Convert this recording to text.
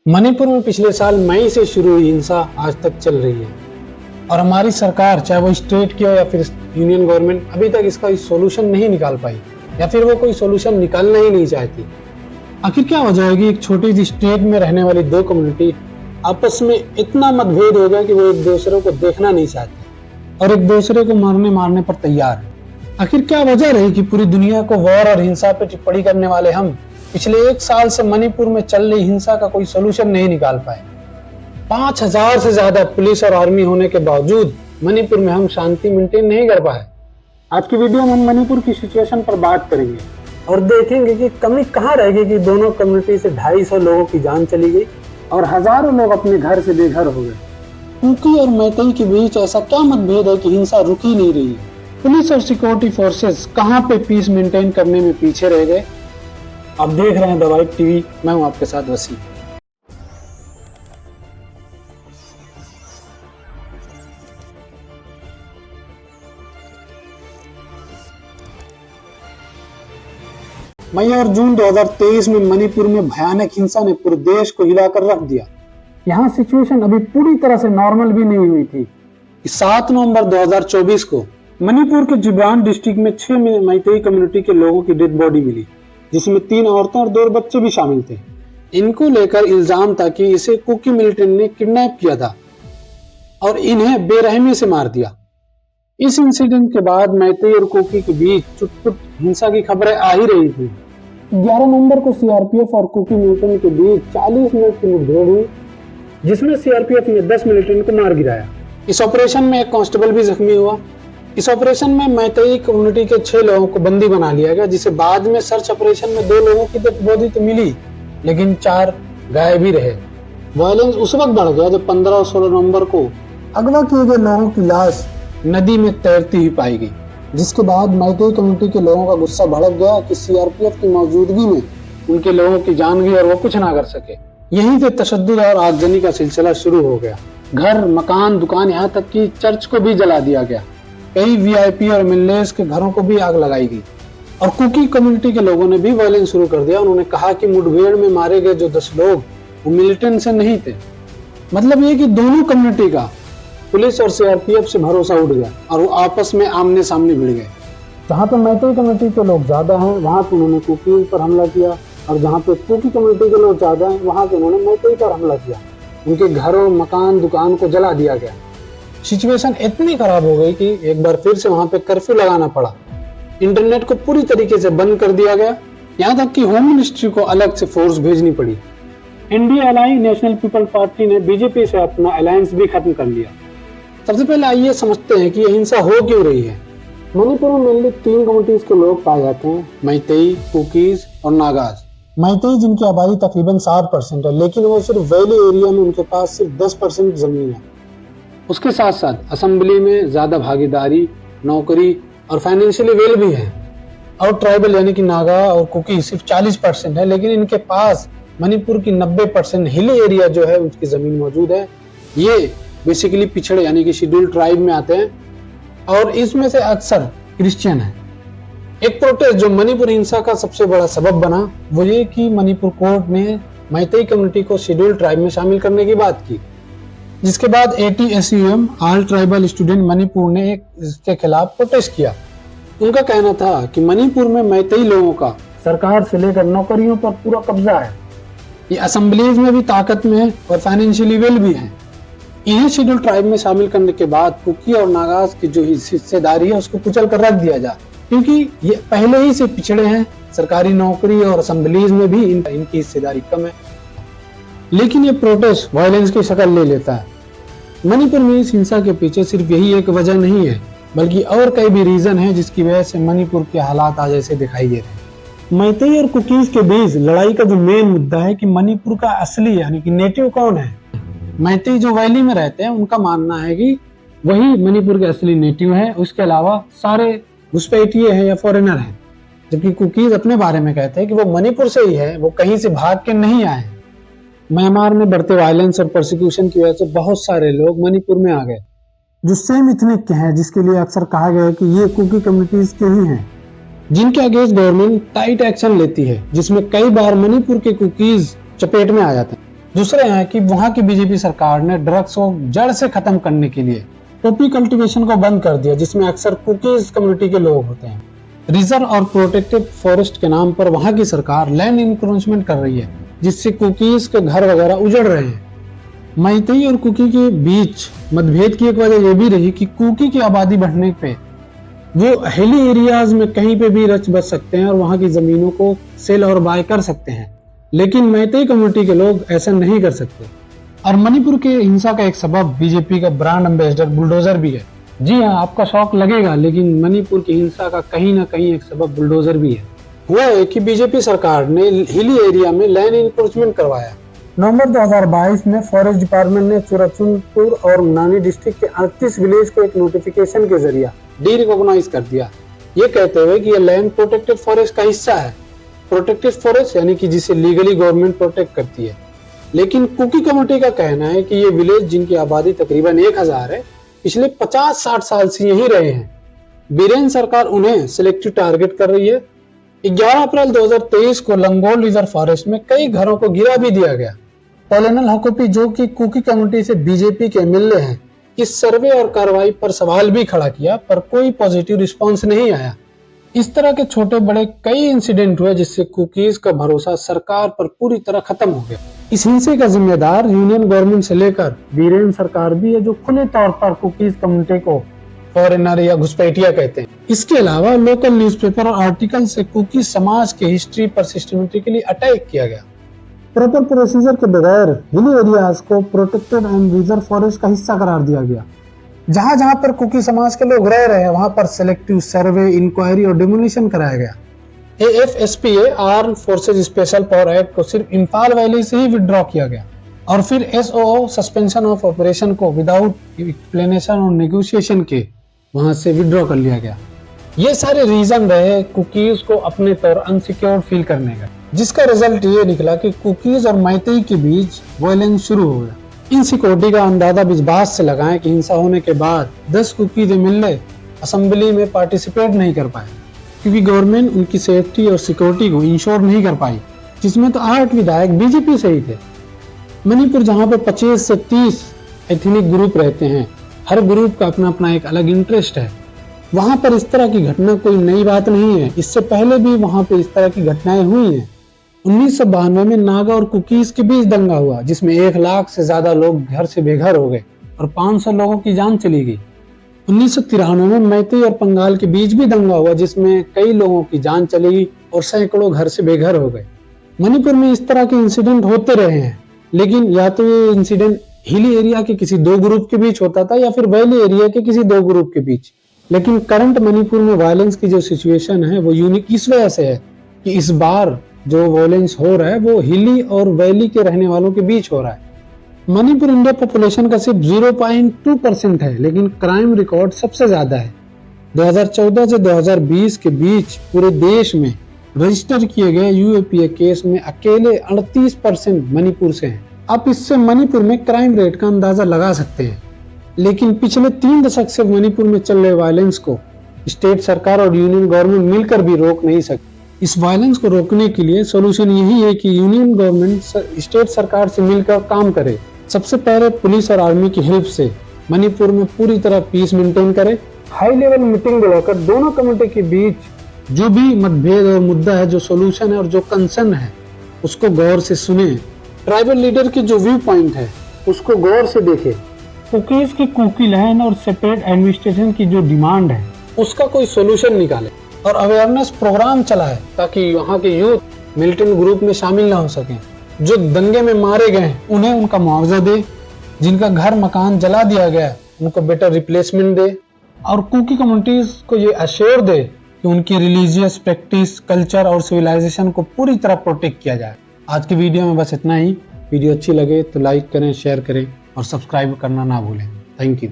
मणिपुर में पिछले साल मई से शुरू हुई हिंसा आज तक चल रही है और हमारी सरकार, चाहे वो स्टेट की हो या फिर यूनियन गवर्नमेंट, अभी तक इसका कोई सोल्यूशन नहीं निकाल पाई या फिर वो कोई सोल्यूशन निकालना ही नहीं चाहती। आखिर क्या वजह है कि एक छोटी सी स्टेट में रहने वाली दो कम्युनिटी आपस में इतना मतभेद हो गया कि वो एक दूसरे को देखना नहीं चाहते और एक दूसरे को मारने पर तैयार है। आखिर क्या वजह रही कि पूरी दुनिया को वॉर और हिंसा पे टिप्पणी करने वाले हम पिछले एक साल से मणिपुर में चल रही हिंसा का कोई सोल्यूशन नहीं निकाल पाए। 5000 से ज्यादा पुलिस और आर्मी होने के बावजूद मणिपुर में हम शांति मेंटेन नहीं कर पाए। आज की वीडियो में हम मणिपुर की सिचुएशन पर बात करेंगे और देखेंगे कि कमी कहाँ रह गई कि दोनों कम्युनिटी से 250 लोगों की जान चली गई और हजारों लोग अपने घर से बेघर हो गए। कुकी और मैतेई के बीच ऐसा क्या मतभेद है कि हिंसा रुक ही नहीं रही। पुलिस और सिक्योरिटी फोर्सेस कहाँ पे पीस मेंटेन करने में पीछे रह गए। आप देख रहे हैं द वाइब टीवी, मैं हूं आपके साथ वसीम। मई और जून 2023 में मणिपुर में भयानक हिंसा ने पूरे देश को हिलाकर रख दिया। यहाँ सिचुएशन अभी पूरी तरह से नॉर्मल भी नहीं हुई थी। 7 नवंबर 2024 को मणिपुर के जिब्रान डिस्ट्रिक्ट में 6 मैतेई कम्युनिटी के लोगों की डेड बॉडी मिली, जिसमें 3 औरतें और 2 बच्चे भी शामिल थे। इनको लेकर इल्जाम था कि इसे कुकी मिलिटेंट ने किडनैप किया था और इन्हें बेरहमी से मार दिया। इस इंसिडेंट के बाद मैतेई और कुकी के बीच चुटपुट हिंसा की खबरें आ ही रही थी। 11 नवंबर को सीआरपीएफ और कुकी मिलिटेंट के बीच 40 मिनट की मुठभेड़ हुई, जिसमें सीआरपीएफ ने 10 मिलिटेंट को मार गिराया। इस ऑपरेशन में एक कांस्टेबल भी जख्मी हुआ। इस ऑपरेशन में मैतेई कम्युनिटी के 6 लोगों को बंदी बना लिया गया, जिसे बाद में सर्च ऑपरेशन में 2 लोगों की डेड बॉडी तो मिली, लेकिन 4 गायब भी रहे। वायलेंस उस वक्त बढ़ गया जब 15 और 16 नवंबर को अगवा किए गए लोगों की लाश नदी में तैरती हुई पाई गई, जिसके बाद मैतेई कम्युनिटी के लोगों का गुस्सा भड़क गया कि सीआरपीएफ की मौजूदगी में उनके लोगों की जान गई और वो कुछ ना कर सके। यहीं से तशद्दुद और आगजनी का सिलसिला शुरू हो गया। घर, मकान, दुकान, यहाँ तक कि चर्च को भी जला दिया गया। कई वीआईपी और मिलनेस के घरों को भी आग लगाई गई और कुकी कम्युनिटी के लोगों ने भी वायलेंस शुरू कर दिया। उन्होंने कहा कि मुठभेड़ में मारे गए जो 10 लोग वो मिलिटेंट से नहीं थे। मतलब ये कि दोनों कम्युनिटी का पुलिस और सीआरपीएफ से भरोसा उठ गया और वो आपस में आमने सामने भिड़ गए। जहाँ पे मैतेई कम्युनिटी के लोग ज्यादा हैं वहां पे उन्होंने कुकी पर हमला किया और जहाँ पे कुकी कम्युनिटी के लोग ज्यादा हैं वहां पे उन्होंने मैतेई पर हमला किया। उनके घरों, मकान, दुकान को जला दिया गया। सिचुएशन इतनी खराब हो गई कि एक बार फिर से वहां पे कर्फ्यू लगाना पड़ा। इंटरनेट को पूरी तरीके से बंद कर दिया गया, यहाँ तक कि होम मिनिस्ट्री को अलग से फोर्स भेजनी पड़ी। India ally national people party ने बीजेपी से अपना अलायंस भी खत्म कर लिया। सबसे पहले आइए समझते हैं कि यह हिंसा हो क्यों रही है। मणिपुर में मेनली 3 कम्युनिटीज के लोग पाए जाते हैं, मैतेई, कुकीज और नागाज। मैतेई जिनकी आबादी तकरीबन 7% है, लेकिन वो सिर्फ वैली एरिया में उनके पास सिर्फ 10% जमीन है। उसके साथ साथ असेंबली में ज्यादा भागीदारी, नौकरी और फाइनेंशियली वेल भी है। और ट्राइबल यानी कि नागा और कुकी सिर्फ 40% है, लेकिन इनके पास मणिपुर की 90% हिली एरिया जो है उसकी जमीन मौजूद है। ये बेसिकली पिछड़े यानी कि शेड्यूल्ड ट्राइब में आते हैं और इसमें से अक्सर क्रिश्चियन है। एक प्रोटेस्ट जो मणिपुर हिंसा का सबसे बड़ा सबब बना वो ये कि मणिपुर कोर्ट ने मैतेई कम्युनिटी को शेड्यूल्ड ट्राइब में शामिल करने की बात की, जिसके बाद ATSUM all tribal student Manipur ने इसके खिलाफ प्रोटेस्ट किया। उनका कहना था कि मणिपुर में मैतेई लोगों का सरकार से लेकर नौकरियों पर पूरा कब्जा है। ये असेंबलीज में भी ताकत में है और फाइनेंशियली वेल भी है। इन्हें शेड्यूल ट्राइब में शामिल करने के बाद कुकी और नागाज की जो हिस्सेदारी है उसको कुचल कर रख दिया जाए, क्योंकि ये पहले ही से पिछड़े हैं। सरकारी नौकरी और असेंबलीज में भी इनकी हिस्सेदारी कम है। लेकिन ये प्रोटेस्ट वायलेंस की शक्ल ले लेता है। मणिपुर में इस हिंसा के पीछे सिर्फ यही एक वजह नहीं है, बल्कि और कई भी रीजन है जिसकी वजह से मणिपुर के हालात आज ऐसे दिखाई दे रहे हैं। मैतेई और कुकीज के बीच लड़ाई का जो मेन मुद्दा है कि मणिपुर का असली यानी कि नेटिव कौन है। मैतेई जो वैली में रहते हैं उनका मानना है कि वही मणिपुर के असली नेटिव है, उसके अलावा सारे घुसपैठिए हैं या फॉरेनर हैं। जबकि कुकीज अपने बारे में कहते हैं कि वो मणिपुर से ही है, वो कहीं से भाग के नहीं आए। म्यांमार में बढ़ते वायलेंस और प्रोसिक्यूशन की वजह से बहुत सारे लोग मणिपुर में आ गए जो सेम इथनिक के हैं, जिसके लिए अक्सर कहा गया है कि ये कुकी कम्युनिटीज के ही हैं। जिनके अगेंस्ट गवर्नमेंट टाइट एक्शन लेती है, जिसमें कई बार मणिपुर के कुकीज चपेट में आ जाते हैं। दूसरे हैं कि वहां की बीजेपी सरकार ने ड्रग्स को जड़ से खत्म करने के लिए पॉपी कल्टीवेशन को बंद कर दिया, जिसमें अक्सर कुकीज कम्युनिटी के लोग होते हैं। रिजर्व और प्रोटेक्टेड फॉरेस्ट के नाम पर वहां की सरकार लैंड इंक्रोचमेंट कर रही है, जिससे कुकीज के घर वगैरह उजड़ रहे हैं। मैतेई और कुकी के बीच मतभेद की एक वजह यह भी रही कि कुकी की आबादी बढ़ने पे वो हिली एरियाज में कहीं पे भी रच बच सकते हैं और वहां की जमीनों को सेल और बाय कर सकते हैं, लेकिन मैतेई कम्युनिटी के लोग ऐसा नहीं कर सकते। और मणिपुर के हिंसा का एक सबब बीजेपी का ब्रांड एम्बेसडर बुलडोजर भी है। जी हाँ, आपका शौक लगेगा, लेकिन मणिपुर की हिंसा का कहीं ना कहीं एक सबब बुलडोजर भी है। हुआ है कि बीजेपी सरकार ने हिली एरिया में लैंड इंक्रोचमेंट करवाया। नवंबर 2022 में फॉरेस्ट डिपार्टमेंट ने चुराचुंदपुर और मनाली डिस्ट्रिक्ट के 38 विलेज को एक नोटिफिकेशन के जरिए डी रिकॉग्नाइज कर दिया, ये कहते हुए कि यह लैंड प्रोटेक्टेड फॉरेस्ट का हिस्सा है। प्रोटेक्टेड फॉरेस्ट यानी कि जिसे लीगली गवर्नमेंट प्रोटेक्ट करती है। लेकिन कुकी कम्युनिटी का कहना है कि ये विलेज, जिनकी आबादी तकरीबन 1000 है, पिछले 50-60 साल से यहीं रहे हैं। बीरेन सरकार उन्हें सिलेक्टिव टारगेट कर रही है। 11 अप्रैल 2023 को लंगोल रिजर्व फॉरेस्ट में कई घरों को गिरा भी दिया गया। कॉलोनल हकोपी, जो कि कुकी कम्युनिटी से बीजेपी के एमएलए हैं, इस सर्वे और कार्रवाई पर सवाल भी खड़ा किया, पर कोई पॉजिटिव रिस्पांस नहीं आया। इस तरह के छोटे बड़े कई इंसिडेंट हुए, जिससे कुकीज का भरोसा सरकार पर पूरी तरह खत्म हो गया। इस हिंसे का जिम्मेदार यूनियन गवर्नमेंट से लेकर बीरेन सरकार भी है, जो खुले तौर पर कुकीज कम्युनिटी को फॉरेनर या घुसपैठिया कहते हैं। इसके अलावा लोकल न्यूज़पेपर और आर्टिकल से कुकी समाज के हिस्ट्री पर सिस्टमेटिकली अटैक किया गया। प्रॉपर प्रोसीजर के बगैर हिली एरियाज को प्रोटेक्टेड एंड रिजर्व फॉरेस्ट का हिस्सा करार दिया गया। जहां जहां पर कुकी समाज के लोग रह रहे हैं, वहां पर सिलेक्टिव सर्वे, इंक्वायरी और डिमोलिशन कराया गया। AFSPA arm forces special power act को सिर्फ इम्फाल वैली से ही विड्रॉ किया गया, और फिर SOO सस्पेंशन ऑफ ऑपरेशन को विदाउट एक्सप्लेनेशन और नेगोशिएशन के वहां से विड्रॉ कर लिया गया। ये सारे रीजन रहे कुकीज को अपने तौर अनसिक्योर फील करने का, जिसका रिजल्ट ये निकला कि कुकीज और मैतेई के बीच वायलेंस शुरू हो गया। इन सिक्योरिटी का अंदाजा इस बात से लगाएं कि हिंसा होने के बाद 10 कुकीज एमएलए असेंबली में पार्टिसिपेट नहीं कर पाए, क्योंकि गवर्नमेंट उनकी सेफ्टी और सिक्योरिटी को इंश्योर नहीं कर पाई, जिसमें तो 8 विधायक बीजेपी से ही थे। मणिपुर, जहाँ पे 25 से 30 एथनिक ग्रुप रहते हैं, हर ग्रुप का अपना अपना एक अलग इंटरेस्ट है, वहां पर इस तरह की घटना कोई नई बात नहीं है। इससे पहले भी वहां पे इस तरह की घटनाएं हुई हैं। 1992 में नागा और कुकीज के बीच दंगा हुआ, जिसमें 1 लाख से ज्यादा लोग घर से बेघर हो गए और 500 लोगों की जान चली गई। 1993 में मैतेई और पंगाल के बीच भी दंगा हुआ, जिसमें कई लोगों की जान चली गई और सैकड़ों घर से बेघर हो गए। मणिपुर में इस तरह के इंसिडेंट होते रहे हैं, लेकिन या तो ये इंसिडेंट हिली एरिया के किसी 2 ग्रुप के बीच होता था, या फिर वैली एरिया के किसी 2 ग्रुप के बीच। लेकिन करंट मणिपुर में वायलेंस की जो सिचुएशन है वो यूनिक इस वजह से है कि इस बार जो वायलेंस हो रहा है वो हिली और वैली के रहने वालों के बीच हो रहा है। मणिपुर इंडिया पॉपुलेशन का सिर्फ 0.2% है, लेकिन क्राइम रिकॉर्ड सबसे ज्यादा है। 2014 से 2020 के बीच पूरे देश में रजिस्टर किए गए UAPA केस में अकेले 38% मणिपुर से हैं। आप इससे मणिपुर में क्राइम रेट का अंदाजा लगा सकते हैं। लेकिन पिछले 3 दशक से मणिपुर में चल रहे वायलेंस को स्टेट सरकार और यूनियन गवर्नमेंट मिलकर भी रोक नहीं सकती। इस वायलेंस को रोकने के लिए सोल्यूशन यही है कि यूनियन गवर्नमेंट स्टेट सरकार से मिलकर काम करे। सबसे पहले पुलिस और आर्मी की हेल्प से मणिपुर में पूरी तरह पीस मेंटेन करे। हाई लेवल मीटिंग बुलाकर दोनों कम्युनिटी के बीच जो भी मतभेद और मुद्दा है, जो सोल्यूशन है और जो कंसर्न है, उसको गौर से सुने। ट्राइबल लीडर की जो व्यू पॉइंट है उसको गौर से देखे। कुकीज की कुकी लैंड और सेपरेट एडमिनिस्ट्रेशन की जो डिमांड है उसका कोई सोल्यूशन निकाले और अवेयरनेस प्रोग्राम चलाए, ताकि यहाँ के यूथ मिलिटेंट ग्रुप में शामिल ना हो सके। जो दंगे में मारे गए उन्हें उनका मुआवजा दे, जिनका घर मकान जला दिया गया उनको बेटर रिप्लेसमेंट दे, और कुकी कम्युनिटीज को ये अश्योर दे कि उनकी रिलीजियस प्रैक्टिस, कल्चर और सिविलाइजेशन को पूरी तरह प्रोटेक्ट किया जाए। आज की वीडियो में बस इतना ही। वीडियो अच्छी लगे तो लाइक करें, शेयर करें और सब्सक्राइब करना ना भूलें। Thank you.